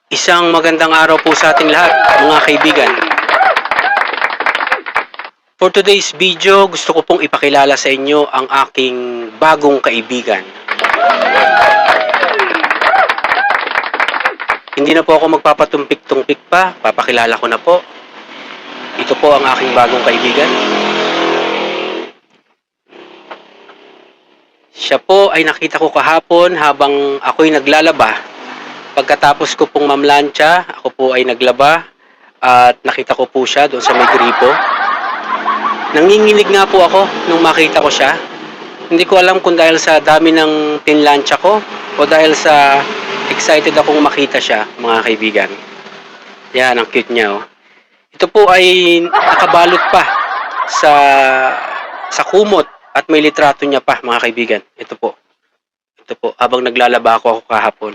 Isang magandang araw po sa ating lahat, mga kaibigan. For today's video, gusto ko pong ipakilala sa inyo ang aking bagong kaibigan. Hindi na po ako magpapatumpik-tumpik pa, papakilala ko na po. Ito po ang aking bagong kaibigan. Siya po ay nakita ko kahapon habang ako'y naglalaba. Pagkatapos ko pong mamlansya, ako po ay naglaba at nakita ko po siya doon sa may gripo. Nanginginig nga po ako nung makita ko siya. Hindi ko alam kung dahil sa dami ng tinlansya ko o dahil sa excited akong makita siya, mga kaibigan. Yan, ang cute niya, oh. Ito po ay nakabalot pa sa kumot at may litrato niya pa, mga kaibigan. Ito po, habang naglalaba ako kahapon.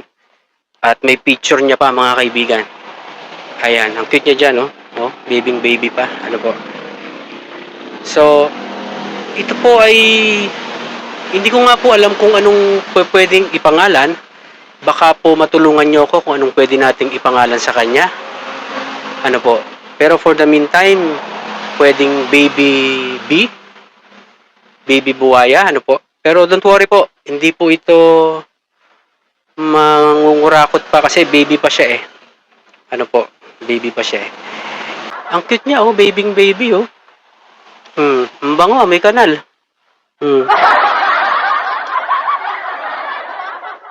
At may picture niya pa, mga kaibigan. Ayan, ang cute niya dyan, oh. Oh, baby pa. Ano po. So, ito po ay hindi ko nga po alam kung anong pwedeng ipangalan. Baka po matulungan niyo ako kung anong pwede nating ipangalan sa kanya. Ano po. Pero for the meantime, pwedeng baby B, baby buwaya, ano po. Pero don't worry po, hindi po ito mangungurakot pa kasi baby pa siya eh. Ano po, baby pa siya eh. Ang cute niya, oh, baby, oh. Ang bango, may kanal.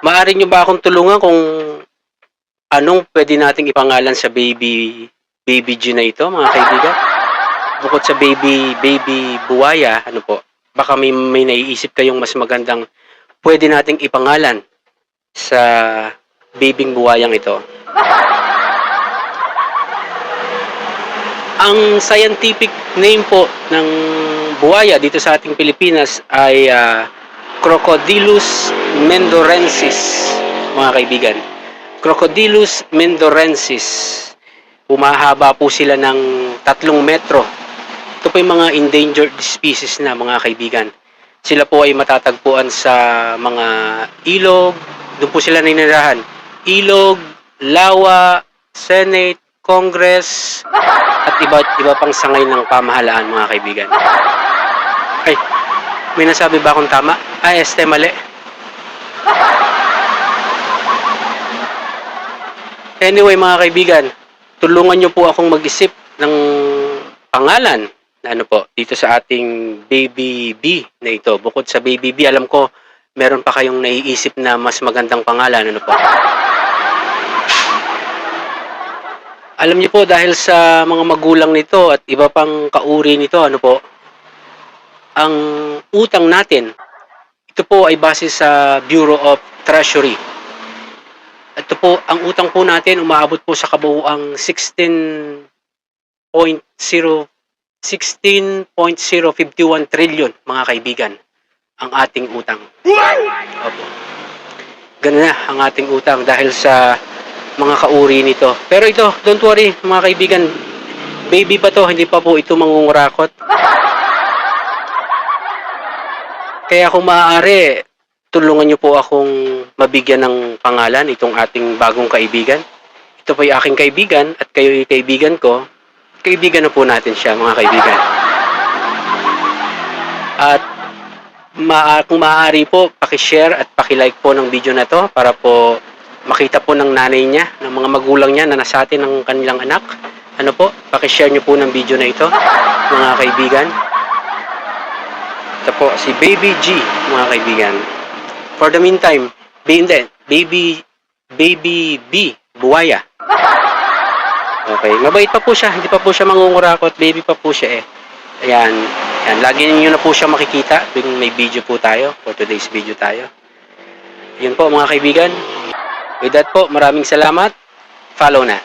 Maaari niyo ba akong tulungan kung anong pwede nating ipangalan sa baby G na ito, mga kaibigan? Bukod sa baby buwaya, ano po? Baka may naiisip kayong mas magandang pwede nating ipangalan sa babing buwayang ito. Ang scientific name po ng buwaya dito sa ating Pilipinas ay Crocodylus mendorensis, mga kaibigan. Crocodylus mendorensis. Humahaba po sila ng 3 metro. Ito po yung mga endangered species na, mga kaibigan. Sila po ay matatagpuan sa mga ilog. Doon po sila ninirahan. Ilog, lawa, Senate, Congress, at iba pang sangay ng pamahalaan, mga kaibigan. Ay, may nasabi ba akong tama? Ay, mali. Anyway, mga kaibigan, tulungan nyo po akong mag-isip ng pangalan na ano po, dito sa ating baby B na ito. Bukod sa baby B, alam ko, meron pa kayong naiisip na mas magandang pangalan, ano po. Alam niyo po, dahil sa mga magulang nito at iba pang kauri nito, ano po, ang utang natin, ito po ay base sa Bureau of Treasury. Ito po, ang utang po natin umaabot po sa kabuuang 16.051 trillion, mga kaibigan, ang ating utang. Opo. Ganun na ang ating utang dahil sa mga kauri nito. Pero ito, don't worry, mga kaibigan, baby pa to, hindi pa po ito mangungurakot. Kaya kung maaari, tulungan niyo po akong mabigyan ng pangalan itong ating bagong kaibigan. Ito po yung aking kaibigan at kayo yung kaibigan ko. Kaibigan na po natin siya, mga kaibigan. At kung maaari po, pakishare at pakilike po ng video na to para po makita po ng nanay niya, ng mga magulang niya na nasa atin ng kanilang anak. Ano po, pakishare niyo po ng video na ito, mga kaibigan. Ito po, si Baby G, mga kaibigan. For the meantime, baby B, buwaya. Okay, mabait pa po siya, hindi pa po siya mangungurakot, baby pa po siya eh. Ayan, lagi niyo na po siya makikita tuwing may video po tayo, for today's video tayo. Yun po, mga kaibigan. With that po, maraming salamat. Follow na.